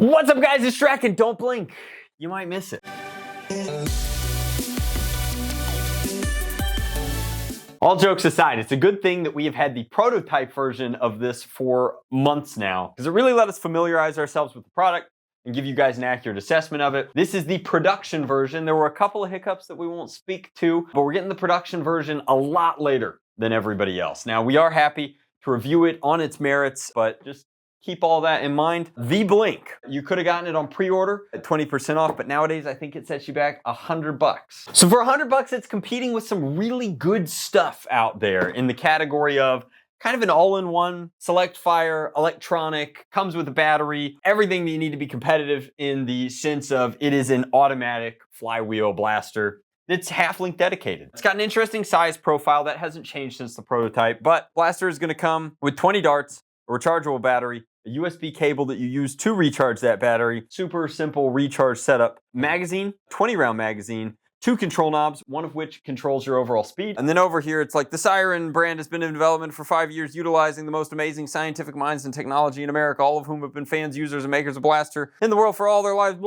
What's up, guys? It's Drac, and don't blink. You might miss it. All jokes aside, it's a good thing that we have had the prototype version of this for months now, because it really let us familiarize ourselves with the product and give you guys an accurate assessment of it. This is the production version. There were a couple of hiccups that we won't speak to, but we're getting the production version a lot later than everybody else. Now, we are happy to review it on its merits, but just keep all that in mind. The Blink, you could have gotten it on pre-order at 20% off, but nowadays I think it sets you back $100. So for $100, it's competing with some really good stuff out there in the category of kind of an all-in-one, select fire, electronic, comes with a battery, everything that you need to be competitive in the sense of it is an automatic flywheel blaster. It's half-link dedicated. It's got an interesting size profile that hasn't changed since the prototype, but blaster is gonna come with 20 darts, a rechargeable battery, a USB cable that you use to recharge that battery, super simple recharge setup, magazine, 20-round magazine, 2 control knobs, one of which controls your overall speed. And then over here, it's like the Siren brand has been in development for 5 years, utilizing the most amazing scientific minds and technology in America, all of whom have been fans, users, and makers of blaster in the world for all their lives.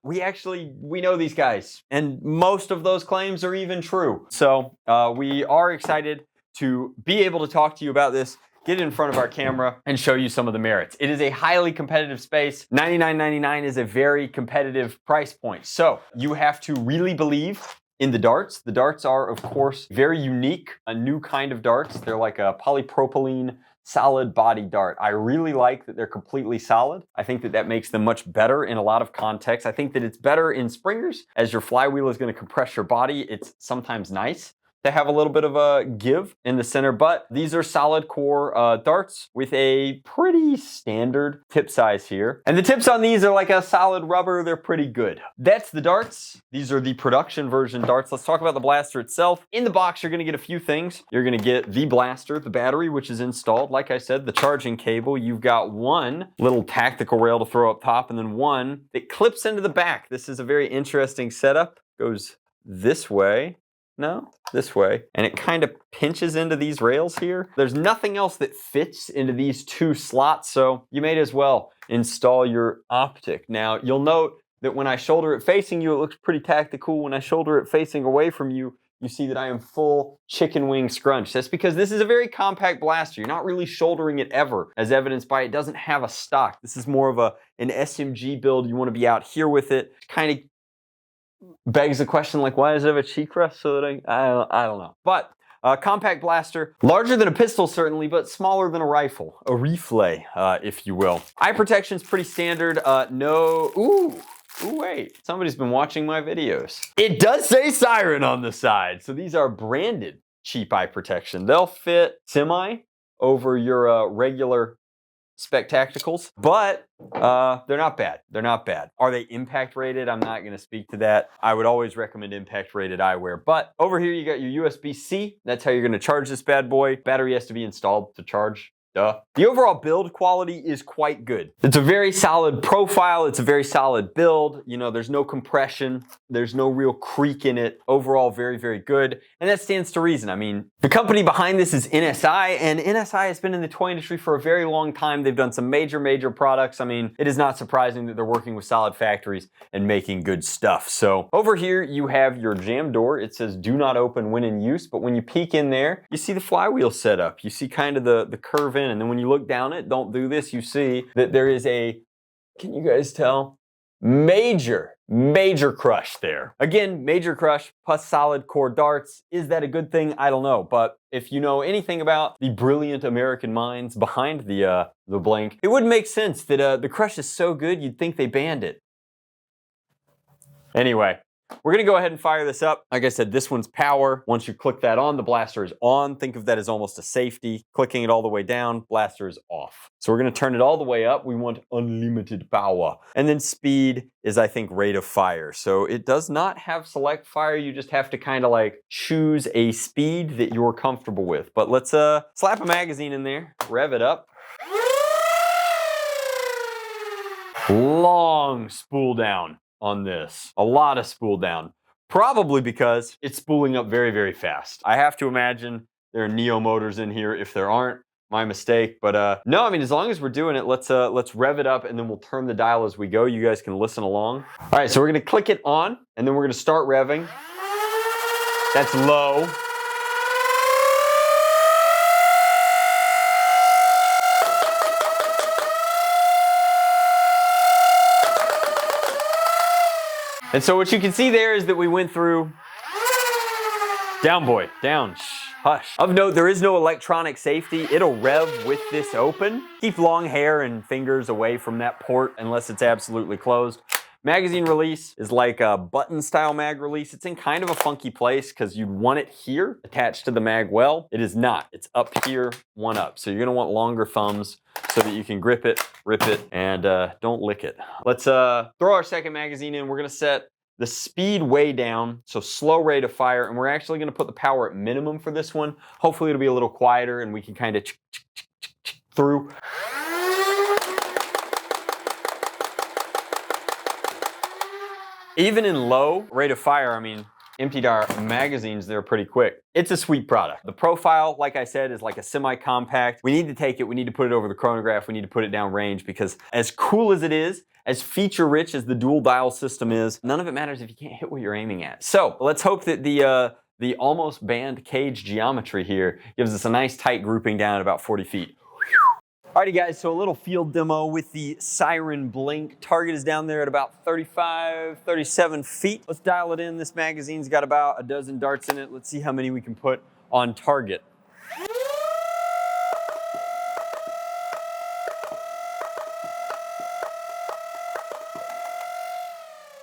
We know these guys, and most of those claims are even true. So we are excited to be able to talk to you about this, get it in front of our camera, and show you some of the merits. It is a highly competitive space. $99.99 is a very competitive price point. So you have to really believe in the darts. The darts are, of course, very unique, a new kind of darts. They're like a polypropylene solid body dart. I really like that they're completely solid. I think that that makes them much better in a lot of contexts. I think that it's better in springers. As your flywheel is going to compress your body, it's sometimes nice to have a little bit of a give in the center, but these are solid core darts with a pretty standard tip size here. And the tips on these are like a solid rubber. They're pretty good. That's the darts. These are the production version darts. Let's talk about the blaster itself. In the box, you're gonna get a few things. You're gonna get the blaster, the battery, which is installed. Like I said, the charging cable. You've got one little tactical rail to throw up top, and then one that clips into the back. This is a very interesting setup. Goes this way. No, this way. And it kind of pinches into these rails here. There's nothing else that fits into these 2 slots, so you may as well install your optic. Now, you'll note that when I shoulder it facing you, it looks pretty tactical. When I shoulder it facing away from you, you see that I am full chicken wing scrunch. That's because this is a very compact blaster. You're not really shouldering it ever, as evidenced by it doesn't have a stock. This is more of an SMG build. You want to be out here with it, kind of begs the question, like, why does it have a cheek rest? So that I don't know. But compact blaster, larger than a pistol certainly, but smaller than a rifle, a rifle, if you will. Eye protection's pretty standard. Ooh, wait, somebody's been watching my videos. It does say Siren on the side, so these are branded cheap eye protection. They'll fit semi over your regular spectacles, but they're not bad. They're not bad. Are they impact rated? I'm not going to speak to that. I would always recommend impact rated eyewear. But over here you got your USB-C. That's how you're going to charge this bad boy. Battery has to be installed to charge. Duh. The overall build quality is quite good. It's a very solid profile. It's a very solid build. You know, there's no compression. There's no real creak in it. Overall, very, very good. And that stands to reason. I mean, the company behind this is NSI, and NSI has been in the toy industry for a very long time. They've done some major products. I mean, it is not surprising that they're working with solid factories and making good stuff. So over here, you have your jam door. It says do not open when in use, but when you peek in there, you see the flywheel setup. You see kind of the curve in, and then when you look down it, don't do this, you see that there is a, can you guys tell? Major crush there. Again, major crush plus solid core darts. Is that a good thing? I don't know. But if you know anything about the brilliant American minds behind the Blink, it would make sense that the crush is so good you'd think they banned it. Anyway, we're gonna go ahead and fire this up. Like I said, this one's power. Once you click that on, the blaster is on. Think of that as almost a safety. Clicking it all the way down, blaster is off. So we're gonna turn it all the way up. We want unlimited power. And then speed is, I think, rate of fire. So it does not have select fire. You just have to kind of like choose a speed that you're comfortable with. But let's slap a magazine in there, rev it up. Long spool down on this. A lot of spool down. Probably because it's spooling up very, very fast. I have to imagine there are Neo motors in here. If there aren't, my mistake. But no, I mean, as long as we're doing it, let's rev it up and then we'll turn the dial as we go. You guys can listen along. All right, so we're gonna click it on and then we're gonna start revving. That's low. And so what you can see there is that we went through down, boy, down, shh, hush. Of note, there is no electronic safety. It'll rev with this open. Keep long hair and fingers away from that port unless it's absolutely closed. Magazine release is like a button style mag release. It's in kind of a funky place because you'd want it here attached to the mag well. It is not. It's up here, one up. So you're gonna want longer thumbs so that you can grip it, rip it, and don't lick it. Let's throw our second magazine in. We're gonna set the speed way down, so slow rate of fire, and we're actually gonna put the power at minimum for this one. Hopefully it'll be a little quieter and we can kind of through. Even in low rate of fire, I mean, emptied our magazines, they're pretty quick. It's a sweet product. The profile, like I said, is like a semi-compact. We need to take it, we need to put it over the chronograph, we need to put it down range because as cool as it is, as feature-rich as the dual dial system is, none of it matters if you can't hit what you're aiming at. So let's hope that the almost banned cage geometry here gives us a nice tight grouping down at about 40 feet. Alrighty guys, so a little field demo with the Siren Blink. Target is down there at about 35, 37 feet. Let's dial it in. This magazine's got about a dozen darts in it. Let's see how many we can put on target.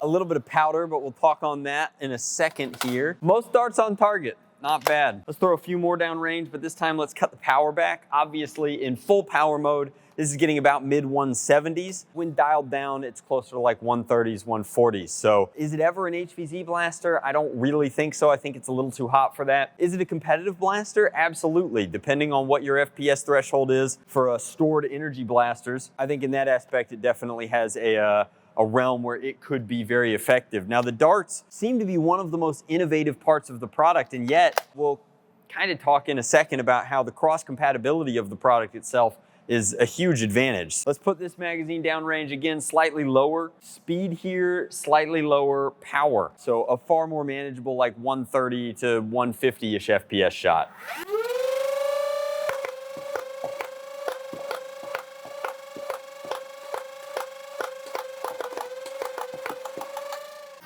A little bit of powder, but we'll talk on that in a second here. Most darts on target. Not bad. Let's throw a few more down range, but this time let's cut the power back. Obviously, in full power mode, this is getting about mid 170s. When dialed down, it's closer to like 130s, 140s. So is it ever an HVZ blaster? I don't really think so. I think it's a little too hot for that. Is it a competitive blaster? Absolutely, depending on what your FPS threshold is for stored energy blasters. I think in that aspect, it definitely has a realm where it could be very effective. Now the darts seem to be one of the most innovative parts of the product, and yet we'll kind of talk in a second about how the cross compatibility of the product itself is a huge advantage. Let's put this magazine down range again, slightly lower speed here, slightly lower power. So a far more manageable like 130 to 150-ish FPS shot.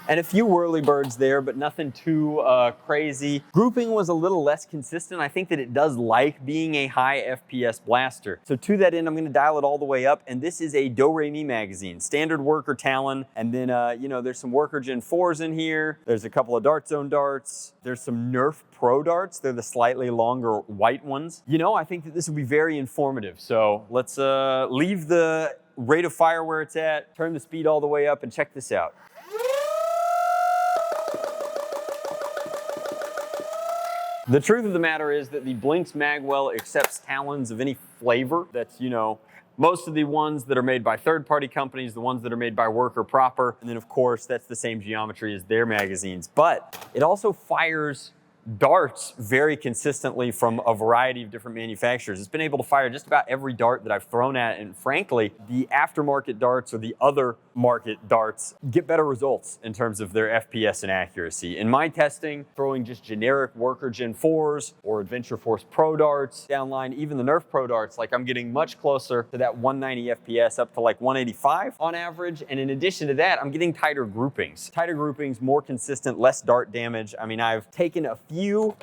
And a few whirlybirds there, but nothing too crazy. Grouping was a little less consistent. I think that it does like being a high FPS blaster. So to that end, I'm gonna dial it all the way up, and this is a Do-Re-Mi magazine, standard Worker Talon, and then you know, there's some Worker Gen 4s in here. There's a couple of Dart Zone darts. There's some Nerf Pro darts. They're the slightly longer white ones. You know, I think that this will be very informative. So let's leave the rate of fire where it's at, turn the speed all the way up, and check this out. The truth of the matter is that the Blink's magwell accepts Talons of any flavor. That's, you know, most of the ones that are made by third-party companies, the ones that are made by Worker proper, and then of course that's the same geometry as their magazines. But it also fires darts very consistently from a variety of different manufacturers. It's been able to fire just about every dart that I've thrown at, and frankly, the aftermarket darts or the other market darts get better results in terms of their FPS and accuracy. In my testing, throwing just generic Worker Gen 4s or Adventure Force Pro darts, downline, even the Nerf Pro darts, like I'm getting much closer to that 190 FPS up to like 185 on average. And in addition to that, I'm getting tighter groupings. Tighter groupings, more consistent, less dart damage. I mean, I've taken a few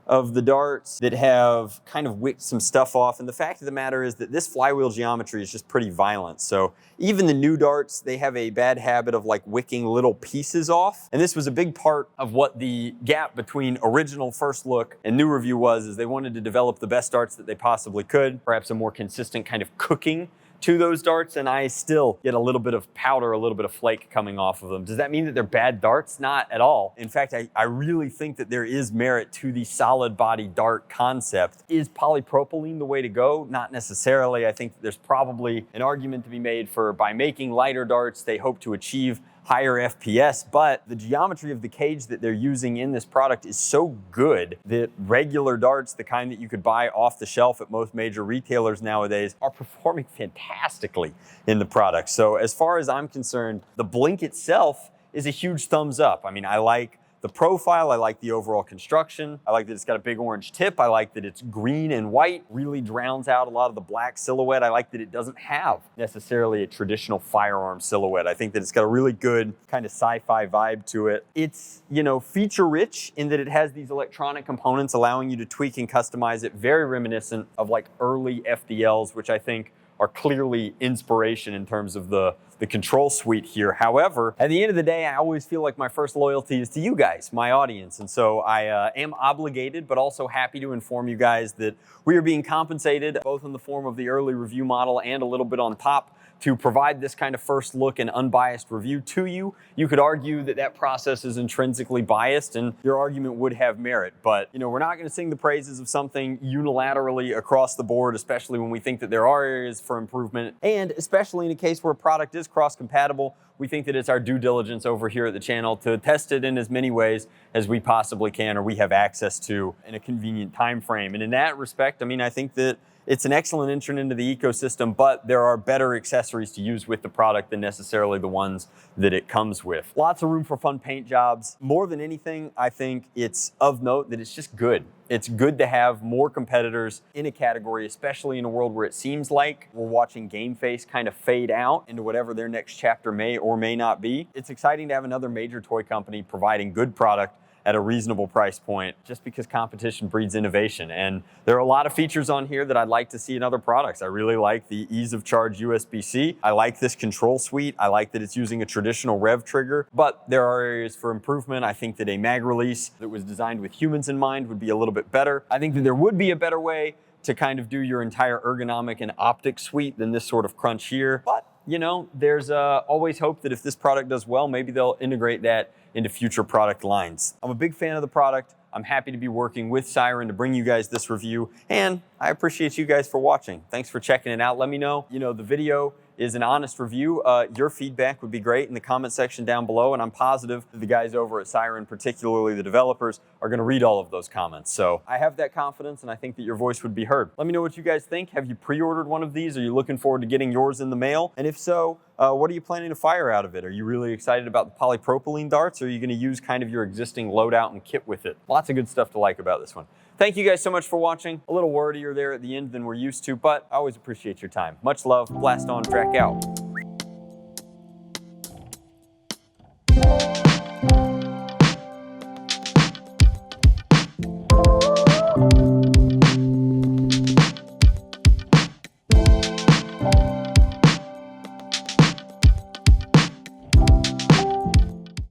of the darts that have kind of wicked some stuff off, and the fact of the matter is that this flywheel geometry is just pretty violent. So even the new darts, they have a bad habit of like wicking little pieces off, and this was a big part of what the gap between original first look and new review was, is they wanted to develop the best darts that they possibly could, perhaps a more consistent kind of cooking to those darts, and I still get a little bit of powder, a little bit of flake coming off of them. Does that mean that they're bad darts? Not at all. In fact, I really think that there is merit to the solid body dart concept. Is polypropylene the way to go? Not necessarily. I think that there's probably an argument to be made for, by making lighter darts, they hope to achieve higher FPS, but the geometry of the cage that they're using in this product is so good that regular darts, the kind that you could buy off the shelf at most major retailers nowadays, are performing fantastically in the product. So as far as I'm concerned, the Blink itself is a huge thumbs up. I mean, I like the profile, I like the overall construction, I like that it's got a big orange tip, I like that it's green and white, really drowns out a lot of the black silhouette. I like that it doesn't have necessarily a traditional firearm silhouette. I think that it's got a really good kind of sci-fi vibe to it. It's, you know, feature rich in that it has these electronic components allowing you to tweak and customize it, very reminiscent of like early FDLs, which I think are clearly inspiration in terms of the control suite here. However, at the end of the day, I always feel like my first loyalty is to you guys, my audience. And so I am obligated, but also happy to inform you guys that we are being compensated both in the form of the early review model and a little bit on top to provide this kind of first look and unbiased review to you. You could argue that that process is intrinsically biased, and your argument would have merit. But, you know, we're not going to sing the praises of something unilaterally across the board, especially when we think that there are areas for improvement, and especially in a case where a product is cross-compatible. We think that it's our due diligence over here at the channel to test it in as many ways as we possibly can, or we have access to in a convenient time frame. And in that respect, I mean, I think that it's an excellent entrant into the ecosystem, but there are better accessories to use with the product than necessarily the ones that it comes with. Lots of room for fun paint jobs. More than anything, I think it's of note that it's just good. It's good to have more competitors in a category, especially in a world where it seems like we're watching Game Face kind of fade out into whatever their next chapter may or may not be. It's exciting to have another major toy company providing good product at a reasonable price point, just because competition breeds innovation. And there are a lot of features on here that I'd like to see in other products. I really like the ease of charge USB-C. I like this control suite. I like that it's using a traditional rev trigger, but there are areas for improvement. I think that a mag release that was designed with humans in mind would be a little bit better. I think that there would be a better way to kind of do your entire ergonomic and optic suite than this sort of crunch here. But, you know, there's always hope that if this product does well, maybe they'll integrate that into future product lines. I'm a big fan of the product. I'm happy to be working with Siren to bring you guys this review, and I appreciate you guys for watching. Thanks for checking it out. Let me know, you know, the video is an honest review. Your feedback would be great in the comment section down below, and I'm positive that the guys over at Siren, particularly the developers, are gonna read all of those comments. So I have that confidence, and I think that your voice would be heard. Let me know what you guys think. Have you pre-ordered one of these? Are you looking forward to getting yours in the mail? And if so, what are you planning to fire out of it? Are you really excited about the polypropylene darts, or are you gonna use kind of your existing loadout and kit with it? Lots of good stuff to like about this one. Thank you guys so much for watching. A little wordier there at the end than we're used to, but I always appreciate your time. Much love, blast on, Drac out.